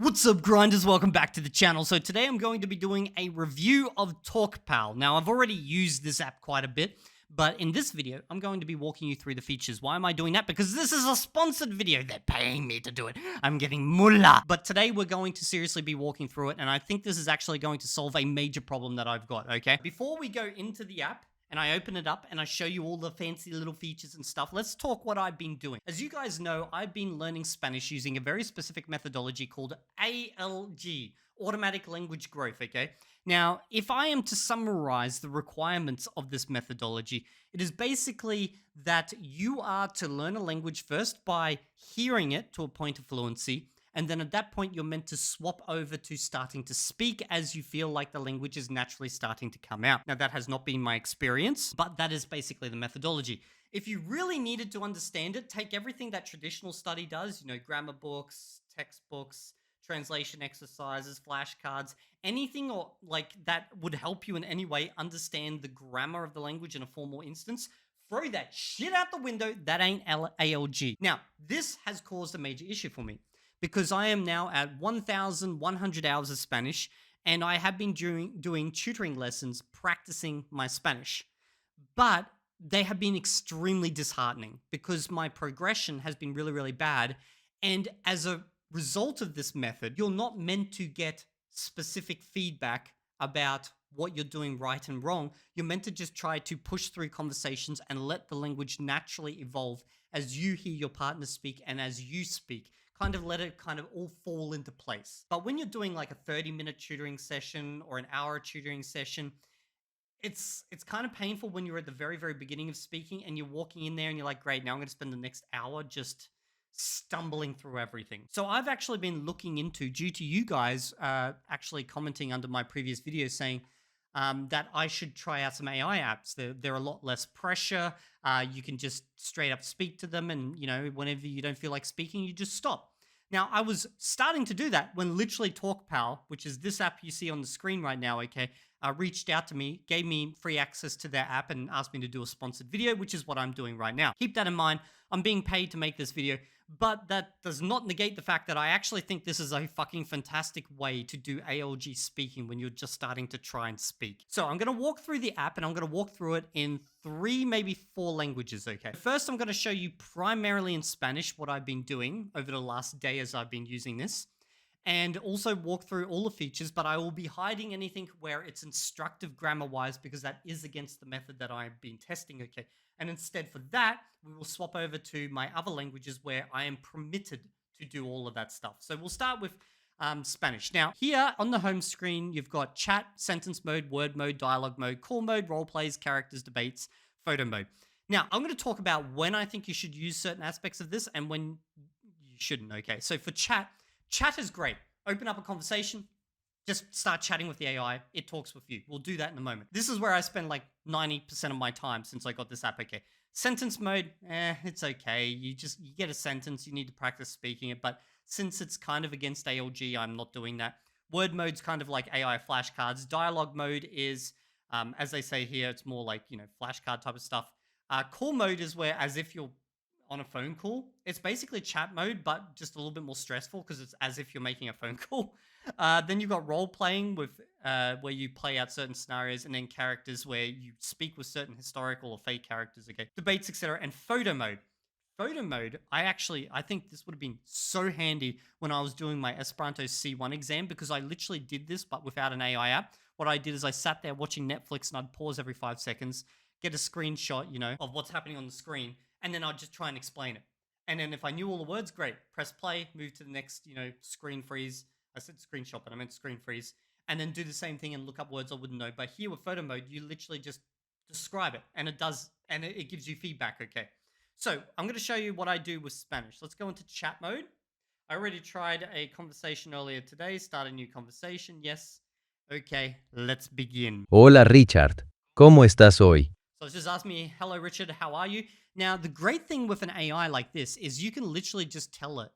What's up, grinders? Welcome back to the channel. So today I'm going to be doing a review of Talkpal. Now, I've already used this app quite a bit, but in this video, I'm going to be walking you through the features. Why am I doing that? Because this is a sponsored video. They're paying me to do it. I'm getting mullah. But today we're going to seriously be walking through it, and I think this is actually going to solve a major problem that I've got, okay? Before we go into the app, and I open it up and I show you all the fancy little features and stuff, let's talk what I've been doing. As you guys know, I've been learning Spanish using a very specific methodology called ALG, Automatic Language Growth, okay? Now, if I am to summarize the requirements of this methodology, it is basically that you are to learn a language first by hearing it to a point of fluency, and then at that point, you're meant to swap over to starting to speak as you feel like the language is naturally starting to come out. Now, that has not been my experience, but that is basically the methodology. If you really needed to understand it, take everything that traditional study does, grammar books, textbooks, translation exercises, flashcards, anything or like that would help you in any way understand the grammar of the language in a formal instance. Throw that shit out the window. That ain't ALG. Now, this has caused a major issue for me, because I am now at 1,100 hours of Spanish, and I have been doing tutoring lessons practicing my Spanish. But they have been extremely disheartening because my progression has been really, really bad. And as a result of this method, you're not meant to get specific feedback about what you're doing right and wrong. You're meant to just try to push through conversations and let the language naturally evolve as you hear your partner speak and as you speak. Kind of let it kind of all fall into place. But when you're doing like a 30-minute tutoring session or an hour tutoring session, it's kind of painful when you're at the very, very beginning of speaking and you're walking in there and you're like, great, now I'm going to spend the next hour just stumbling through everything. So I've actually been looking into, due to you guys actually commenting under my previous video saying that I should try out some AI apps. They're a lot less pressure. You can just straight up speak to them, and whenever you don't feel like speaking, you just stop. Now, I was starting to do that when literally Talkpal, which is this app you see on the screen right now, okay, reached out to me, gave me free access to their app and asked me to do a sponsored video, which is what I'm doing right now. Keep that in mind. I'm being paid to make this video, but that does not negate the fact that I actually think this is a fucking fantastic way to do ALG speaking when you're just starting to try and speak. So I'm going to walk through the app and I'm going to walk through it in 3, maybe 4 languages, okay? First, I'm going to show you primarily in Spanish what I've been doing over the last day as I've been using this, and also walk through all the features, but I will be hiding anything where it's instructive grammar-wise because that is against the method that I've been testing, okay? And instead for that, we will swap over to my other languages where I am permitted to do all of that stuff. So we'll start with Spanish. Now, here on the home screen, you've got chat, sentence mode, word mode, dialogue mode, call mode, role plays, characters, debates, photo mode. Now, I'm going to talk about when I think you should use certain aspects of this and when you shouldn't, okay? So for chat is great. Open up a conversation, just start chatting with the AI. It talks with you. We'll do that in a moment. This is where I spend like 90% of my time since I got this app, okay? Sentence mode, it's okay. You get a sentence, you need to practice speaking it, but since it's kind of against ALG, I'm not doing that. Word mode's kind of like AI flashcards. Dialogue mode is, as they say here, it's more like, flashcard type of stuff. Call mode is where, as if you're on a phone call. It's basically chat mode, but just a little bit more stressful because it's as if you're making a phone call. Then you've got role playing with where you play out certain scenarios, and then characters where you speak with certain historical or fake characters, okay? Debates, etc. And photo mode. Photo mode, I think this would have been so handy when I was doing my Esperanto C1 exam, because I literally did this, but without an AI app. What I did is I sat there watching Netflix and I'd pause every 5 seconds, get a screenshot, of what's happening on the screen, and then I'd just try and explain it. And then if I knew all the words, great. Press play, move to the next, screen freeze. I said screenshot, but I meant screen freeze. And then do the same thing and look up words I wouldn't know. But here with photo mode, you literally just describe it, and it does, and it gives you feedback, okay? So I'm going to show you what I do with Spanish. Let's go into chat mode. I already tried a conversation earlier today. Start a new conversation. Yes. Okay, let's begin. Hola Richard, ¿cómo estás hoy? So it's just asked me, hello Richard, how are you? Now, the great thing with an AI like this is you can literally just tell it,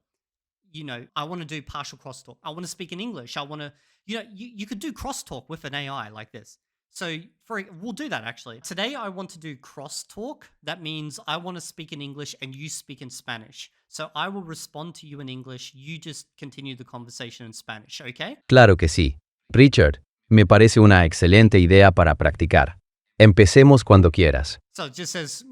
I want to do partial crosstalk. I want to speak in English. I want to, you could do crosstalk with an AI like this. So we'll do that actually. Today I want to do crosstalk. That means I want to speak in English and you speak in Spanish. So I will respond to you in English. You just continue the conversation in Spanish, okay? Claro que sí. Richard, me parece una excelente idea para practicar. Empecemos cuando quieras. So it just says,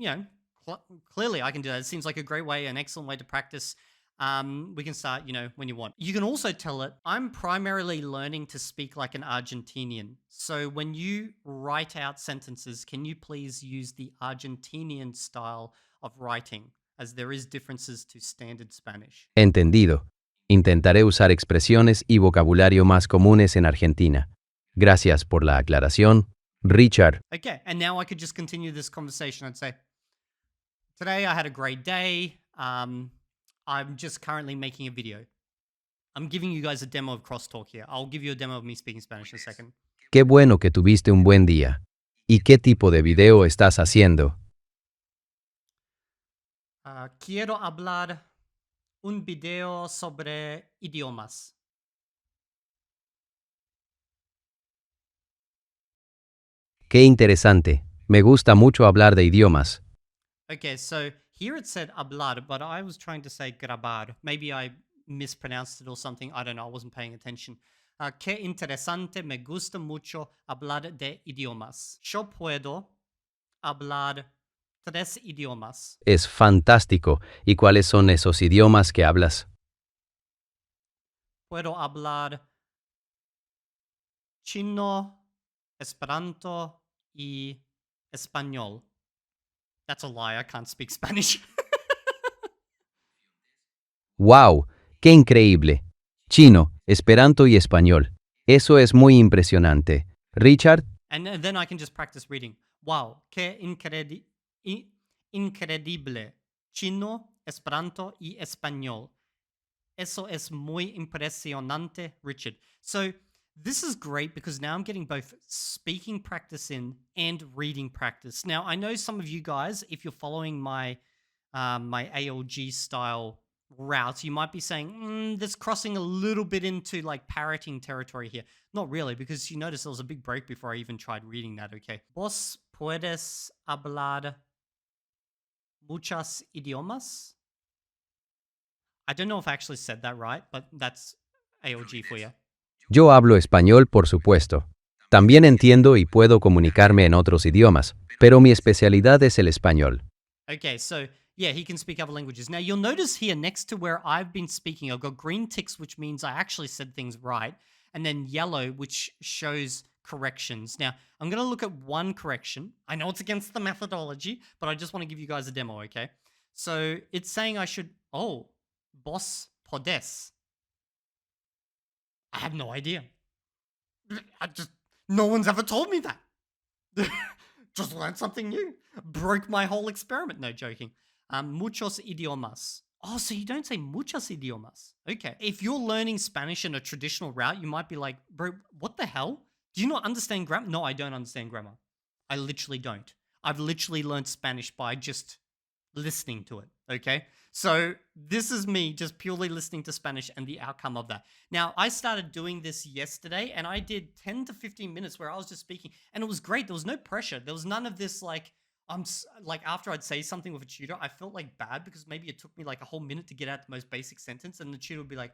clearly I can do that. It seems like a great way, an excellent way to practice. We can start, when you want. You can also tell it, I'm primarily learning to speak like an Argentinian. So when you write out sentences, can you please use the Argentinian style of writing, as there is differences to standard Spanish. Entendido. Intentaré usar expresiones y vocabulario más comunes en Argentina. Gracias por la aclaración, Richard. Okay, and now I could just continue this conversation. I'd say, today I had a great day. I'm just currently making a video. I'm giving you guys a demo of crosstalk here. I'll give you a demo of me speaking Spanish in a second. Qué bueno que tuviste un buen día. ¿Y qué tipo de video estás haciendo? Quiero hablar un video sobre idiomas. Qué interesante. Me gusta mucho hablar de idiomas. Okay, so here it said hablar, but I was trying to say grabar. Maybe I mispronounced it or something. I don't know. I wasn't paying attention. Qué interesante. Me gusta mucho hablar de idiomas. Yo puedo hablar 3 idiomas. Es fantástico. ¿Y cuáles son esos idiomas que hablas? Puedo hablar chino, Esperanto y español. That's a lie. I can't speak Spanish. ¡Wow! ¡Qué increíble! Chino, Esperanto y español. Eso es muy impresionante. Richard, And then I can just practice reading. Wow, qué increíble. Chino, Esperanto y español. Eso es muy impresionante, Richard. So this is great because now I'm getting both speaking practice in and reading practice. Now, I know some of you guys, if you're following my my ALG style route, you might be saying, this crossing a little bit into like parroting territory here. Not really, because you notice there was a big break before I even tried reading that, okay? ¿Vos puedes hablar muchos idiomas? I don't know if I actually said that right, but that's ALG for you. yo hablo español, por supuesto. También entiendo y puedo comunicarme en otros idiomas, pero mi especialidad es el español. Okay, so yeah, he can speak other languages. Now you'll notice here next to where I've been speaking, I've got green ticks, which means I actually said things right, and then yellow, which shows corrections. Now I'm going to look at one correction. I know it's against the methodology, but I just want to give you guys a demo, okay? So it's saying I should, vos podés. I have no idea. No one's ever told me that. Just learned something new. Broke my whole experiment. No, joking. Muchos idiomas. Oh, so you don't say muchos idiomas. Okay. If you're learning Spanish in a traditional route, you might be like, bro, what the hell? Do you not understand grammar? No, I don't understand grammar. I literally don't. I've literally learned Spanish by just listening to it, okay? So this is me just purely listening to Spanish and the outcome of that. Now, I started doing this yesterday and I did 10 to 15 minutes where I was just speaking and it was great. There was no pressure. There was none of this like after I'd say something with a tutor, I felt like bad because maybe it took me like a whole minute to get out the most basic sentence and the tutor would be like,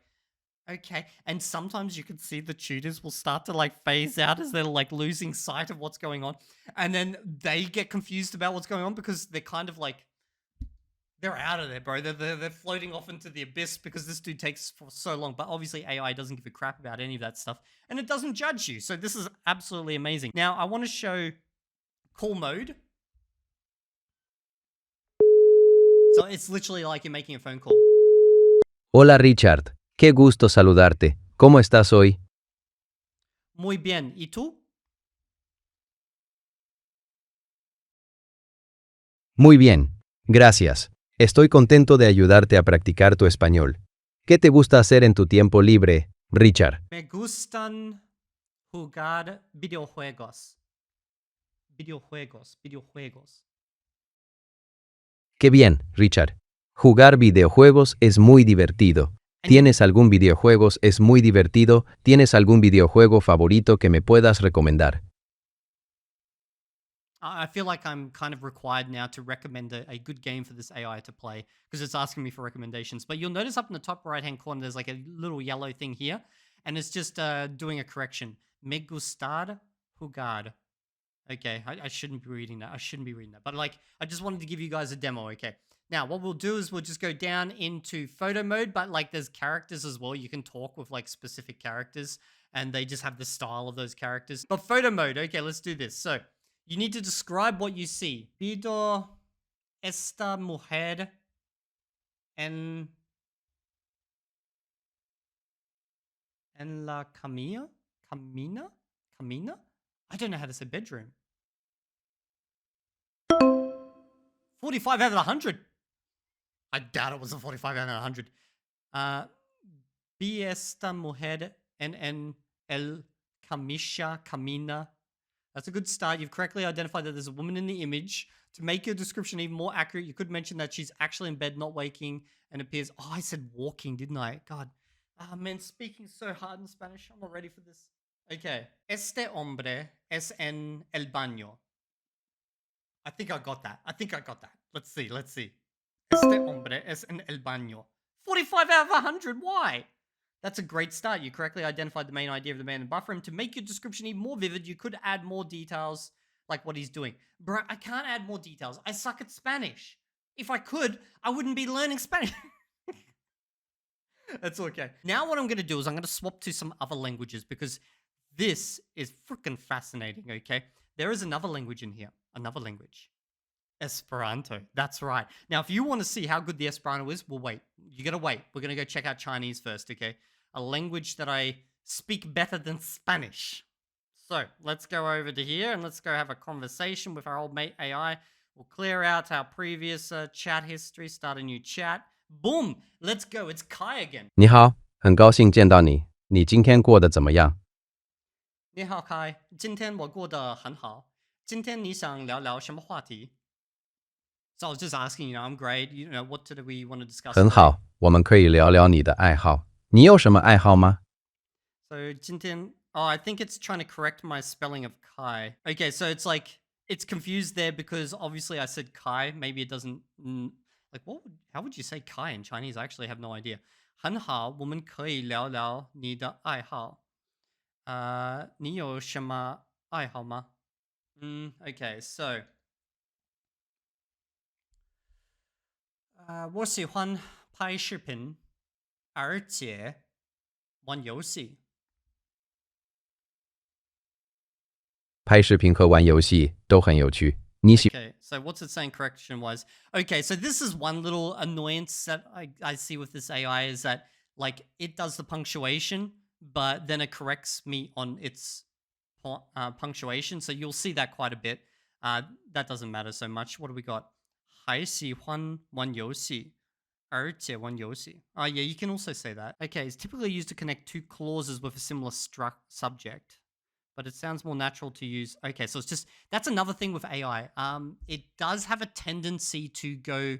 okay. And sometimes you can see the tutors will start to like phase out as they're like losing sight of what's going on. And then they get confused about what's going on because they're kind of like, they're out of there, bro. They're floating off into the abyss because this dude takes for so long. But obviously AI doesn't give a crap about any of that stuff. And it doesn't judge you. So this is absolutely amazing. Now, I want to show call mode. So it's literally like you're making a phone call. Hola Richard, qué gusto saludarte. ¿Cómo estás hoy? Muy bien. ¿Y tú? Muy bien, gracias. Estoy contento de ayudarte a practicar tu español. ¿Qué te gusta hacer en tu tiempo libre, Richard? Me gustan jugar videojuegos. Videojuegos. Qué bien, Richard. Jugar videojuegos es muy divertido. ¿Tienes algún videojuego favorito que me puedas recomendar? I feel like I'm kind of required now to recommend a good game for this AI to play because it's asking me for recommendations. But you'll notice up in the top right-hand corner, there's like a little yellow thing here, and it's just doing a correction. Me gustar jugar. Okay, I shouldn't be reading that. I shouldn't be reading that. But like, I just wanted to give you guys a demo, okay? Now, what we'll do is we'll just go down into photo mode, but like there's characters as well. You can talk with like specific characters and they just have the style of those characters. But photo mode, okay, let's do this. So, you need to describe what you see. Pido esta mujer en la camina? Camina? I don't know how to say bedroom. 45 out of 100. I doubt it was a 45 out of 100. Vi esta mujer en el camina. That's a good start. You've correctly identified that there's a woman in the image. To make your description even more accurate, you could mention that she's actually in bed, not waking, and appears... Oh, I said walking, didn't I? God. Ah, man, speaking so hard in Spanish. I'm not ready for this. Okay. Este hombre es en el baño. I think I got that. Let's see. Este hombre es en el baño. 45 out of 100. Why? That's a great start. You correctly identified the main idea of the man in the bathroom. To make your description even more vivid, you could add more details, like what he's doing. Bro, I can't add more details. I suck at Spanish. If I could, I wouldn't be learning Spanish. That's okay. Now what I'm going to do is I'm going to swap to some other languages because this is freaking fascinating, okay? There is another language in here. Another language. Esperanto. That's right. Now, if you want to see how good the Esperanto is, we'll wait. You gotta wait. We're gonna go check out Chinese first, okay? A language that I speak better than Spanish. So, let's go over to here and let's go have a conversation with our old mate AI. We'll clear out our previous chat history, start a new chat. Boom! Let's go. It's Kai again. 你好，很高兴见到你。你今天过得怎么样？你好，Kai。今天我过得很好。今天你想聊聊什么话题？ So I was just asking, I'm great. What did we want to discuss? 很好，我们可以聊聊你的爱好。你有什么爱好吗？ So 今天, I think it's trying to correct my spelling of Kai. Okay, so it's like it's confused there because obviously I said Kai. Maybe it doesn't like how would you say Kai in Chinese? I actually have no idea. 很好，我们可以聊聊你的爱好。你有什么爱好吗？Okay, so. 我喜欢拍视频，而且玩游戏。拍视频和玩游戏都很有趣。你喜 Okay, so what's it saying correction was? Okay, so this is one little annoyance that I see with this AI is that like it does the punctuation, but then it corrects me on its punctuation. So you'll see that quite a bit. That doesn't matter so much. What do we got? 还喜欢玩游戏，而且玩游戏. Yeah, you can also say that. Okay, it's typically used to connect two clauses with a similar subject, but it sounds more natural to use. Okay, so it's just, that's another thing with AI. It does have a tendency to go,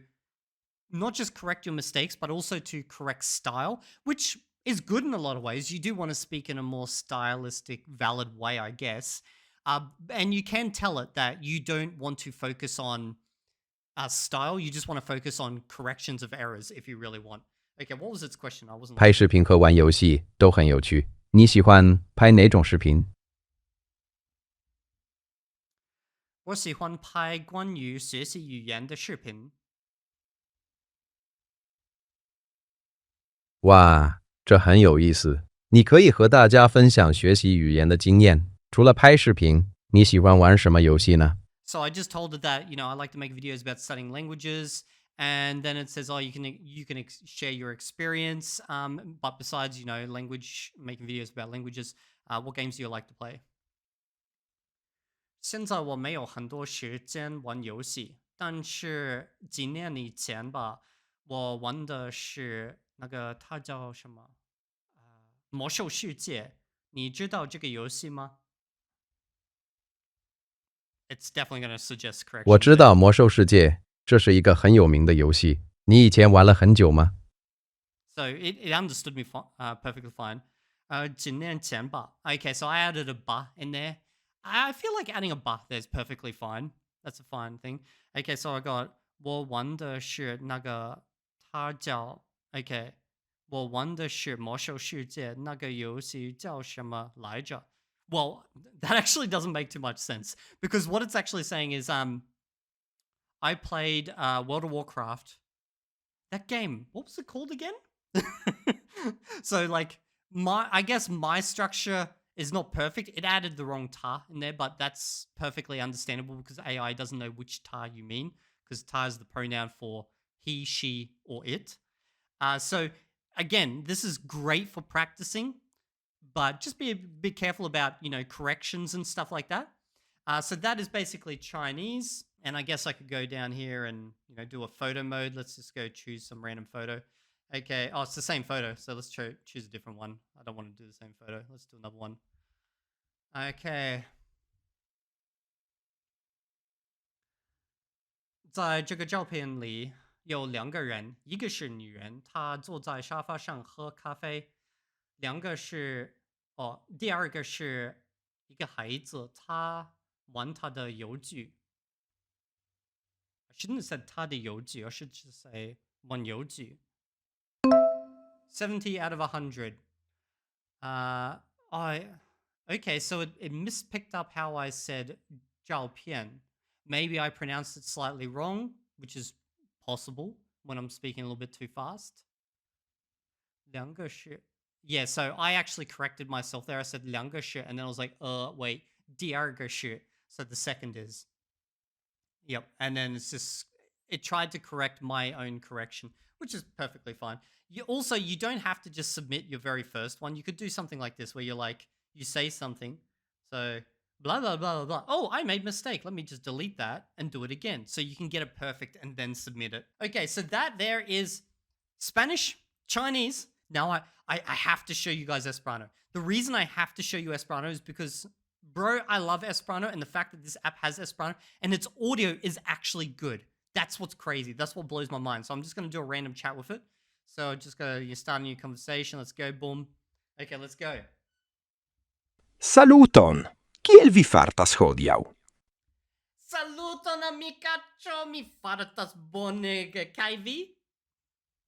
not just correct your mistakes, but also to correct style, which is good in a lot of ways. You do want to speak in a more stylistic, valid way, I guess. And you can tell it that you don't want to focus on style, you just want to focus on corrections of errors if you really want. Okay, what was its question? I wasn't. 拍视频和玩游戏都很有趣。你喜欢拍哪种视频？我喜欢拍关于学习语言的视频。哇，这很有意思。你可以和大家分享学习语言的经验。除了拍视频，你喜欢玩什么游戏呢？ So I just told it that, I like to make videos about studying languages, and then it says, you can share your experience. But besides, language, making videos about languages, what games do you like to play? 现在我没有很多时间玩游戏，但是几年以前吧，我玩的是那个它叫什么？魔兽世界，你知道这个游戏吗？ It's definitely going to suggest correction. 我知道魔兽世界，这是一个很有名的游戏。你以前玩了很久吗？ So it understood me perfectly fine. 几年前吧. Okay, so I added a ba in there. I feel like adding a but there is perfectly fine. That's a fine thing. Okay, so I got 我玩的是那个它叫 okay 我玩的是魔兽世界那个游戏叫什么来着 well that actually doesn't make too much sense because what it's actually saying is I played World of Warcraft. That game, what was it called again? So like I guess my structure is not perfect. It added the wrong ta in there, but that's perfectly understandable because AI doesn't know which ta you mean because ta is the pronoun for he, she, or it. So again, this is great for practicing, but just be a bit careful about corrections and stuff like that. So that is basically Chinese, and I guess I could go down here and do a photo mode. Let's just go choose some random photo. Okay, oh, it's the same photo, so let's choose a different one. I don't want to do the same photo. Let's do another one. Okay. 在这个照片里有两个人，一个是女人，她坐在沙发上喝咖啡；两个是第二个是一个孩子，他玩他的邮具。I shouldn't have said 他的邮具, I should just say 玩邮具。70 out of 100. Okay, so it mispicked up how I said 照片. Maybe I pronounced it slightly wrong, which is possible when I'm speaking a little bit too fast. 两个是 Yeah, so I actually corrected myself there. I said 两个是 and then I was like, wait, 第二个是 so the second is. Yep, and then it tried to correct my own correction, which is perfectly fine. You don't have to just submit your very first one. You could do something like this where you say something. So blah blah blah blah blah. Oh, I made a mistake. Let me just delete that and do it again. So you can get it perfect and then submit it. Okay, so that there is Spanish, Chinese. Now I have to show you guys Esperanto. The reason I have to show you Esperanto is because bro, I love Esperanto, and the fact that this app has Esperanto and its audio is actually good. That's what's crazy. That's what blows my mind. So I'm just going to do a random chat with it. So just you start a new conversation. Let's go, boom. Okay, let's go. Saluton! Kiel vi fartas hodiaŭ? Saluton, amicacho, mi fartas bonege, kaj vi?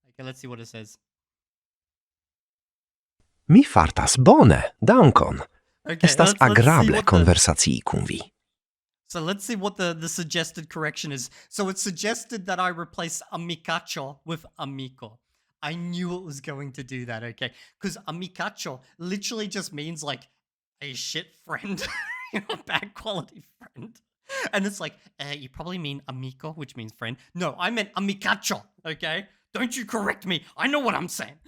Okay, let's see what it says. Mi fartas bone, dankon. Okay, Estas let's see agrable what konversacii kun vi. So let's see what the suggested correction is. So it suggested that I replace amicacho with amico. I knew it was going to do that, okay? Because amicacho literally just means like a shit friend, a bad quality friend. And it's like, you probably mean amico, which means friend. No, I meant amicacho, okay? Don't you correct me. I know what I'm saying.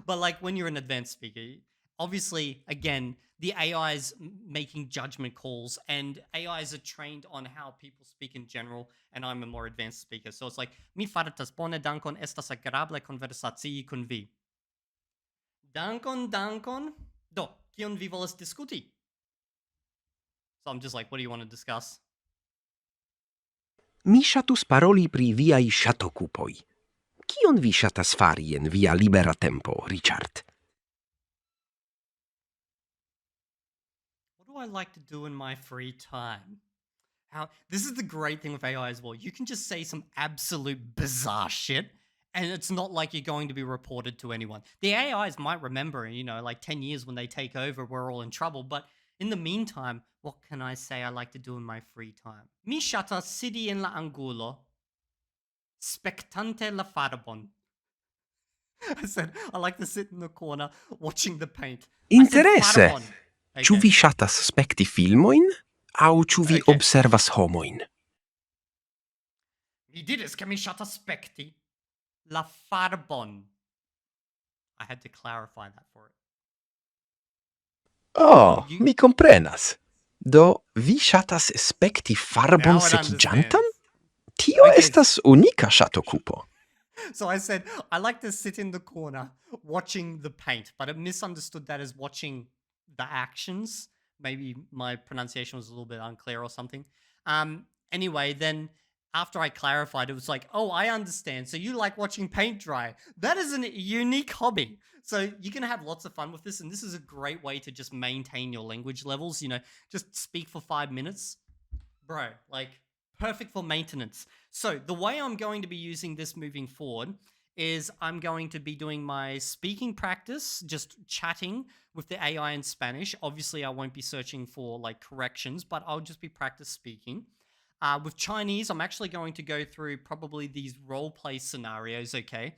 But like when you're an advanced speaker, obviously, again, the AI's making judgment calls and AIs are trained on how people speak in general, and I'm a more advanced speaker. So it's like, mi fartas bone, dankon, estas agrable konversacii kun vi. Dankon, dankon. Do, kion vi volas diskuti? So I'm just like, what do you want to discuss? Mi ŝatus paroli pri viaj ŝatokupoj. Kion vi ŝatas fari en via libera tempo, Richard? What do I like to do in my free time? This is the great thing with AI as well. You can just say some absolute bizarre shit, and it's not like you're going to be reported to anyone. The AIs might remember, like 10 years when they take over, we're all in trouble. But in the meantime, what can I say I like to do in my free time? Mi ŝatas sidi en la angulo, spektante la farbon. I said, I like to sit in the corner watching the paint. Interesse! Ĉu vi ŝatas spekti filmojn? Aŭ ĉu vi Okay. observas homojn? Mi diris ke mi ŝatas spekti la farbon. I had to clarify that for it. Oh, You- mi komprenas. Do, vi ŝatas spekti farbon Now it sekiĝantan? understands. Tio Okay. estas unika ŝatokupo. So I said, I like to sit in the corner watching the paint, but it misunderstood that as watching the actions. Maybe my pronunciation was a little bit unclear or something. Anyway, then after I clarified, it was like, oh, I understand. So you like watching paint dry. That is a unique hobby. So you can have lots of fun with this. And this is a great way to just maintain your language levels. Just speak for 5 minutes. Bro, like perfect for maintenance. So the way I'm going to be using this moving forward is I'm going to be doing my speaking practice, just chatting with the AI in Spanish. Obviously, I won't be searching for like corrections, but I'll just be practice speaking. With Chinese, I'm actually going to go through probably these role play scenarios, okay?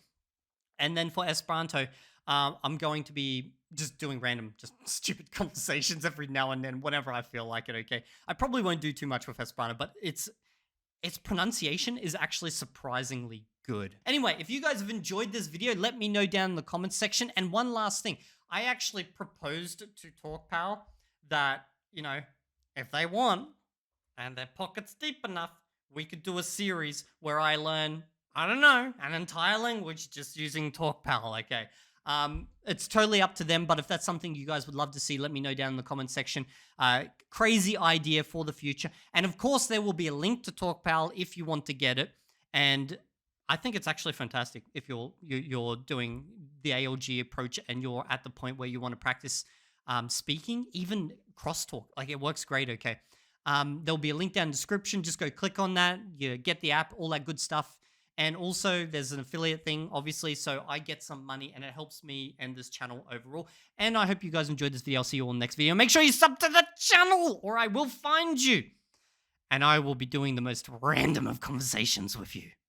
And then for Esperanto, I'm going to be just doing random, just stupid conversations every now and then, whenever I feel like it, okay? I probably won't do too much with Esperanto, but its pronunciation is actually surprisingly good. Anyway, if you guys have enjoyed this video, let me know down in the comments section. And one last thing, I actually proposed to Talkpal that, if they want, and their pockets deep enough, we could do a series where I learn, I don't know, an entire language just using Talkpal, okay? It's totally up to them, but if that's something you guys would love to see, let me know down in the comment section. Crazy idea for the future. And of course, there will be a link to Talkpal if you want to get it. And I think it's actually fantastic if you're doing the ALG approach and you're at the point where you want to practice speaking, even crosstalk. Like, it works great, okay? There'll be a link down in the description. Just go click on that. You get the app, all that good stuff. And also, there's an affiliate thing, obviously, so I get some money, and it helps me and this channel overall. And I hope you guys enjoyed this video. I'll see you all in the next video. Make sure you sub to the channel, or I will find you. And I will be doing the most random of conversations with you.